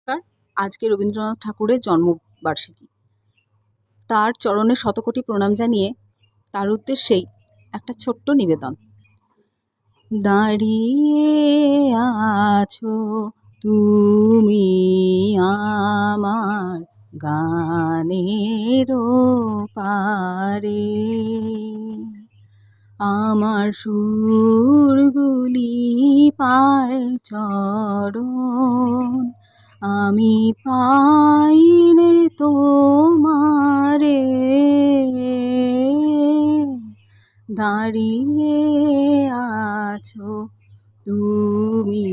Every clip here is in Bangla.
নমস্কার। আজকে রবীন্দ্রনাথ ঠাকুরের জন্মবার্ষিকী। তার চরণে শতকোটি প্রণাম জানিয়ে তার উদ্দেশ্যেই একটা ছোট্ট নিবেদন। দাঁড়িয়ে আছো তুমি আমার গানের পারে, আমার সুরগুলি পায় চরণ, আমি পাইনে তোমারে। দাঁড়িয়ে আছো তুমি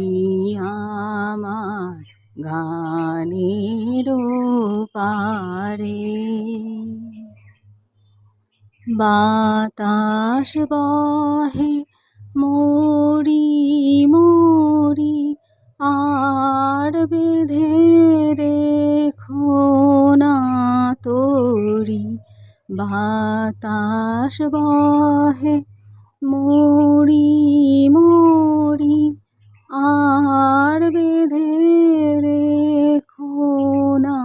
আমার গানের পারে, বাতাস বহে মরি মরি আর বেঁধে রেখো না তোরি। বাতাস বহে মরি মরি আর বেঁধে রেখো না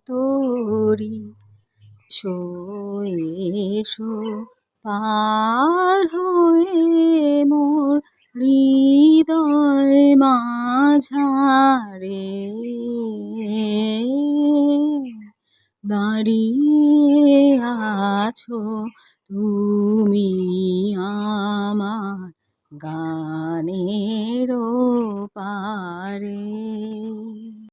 তোরি। এসো এসো পার হয়ে মোর হৃদয় মাঝারে, দাঁড়িয়ে আছো তুমি আমার গানের পারে।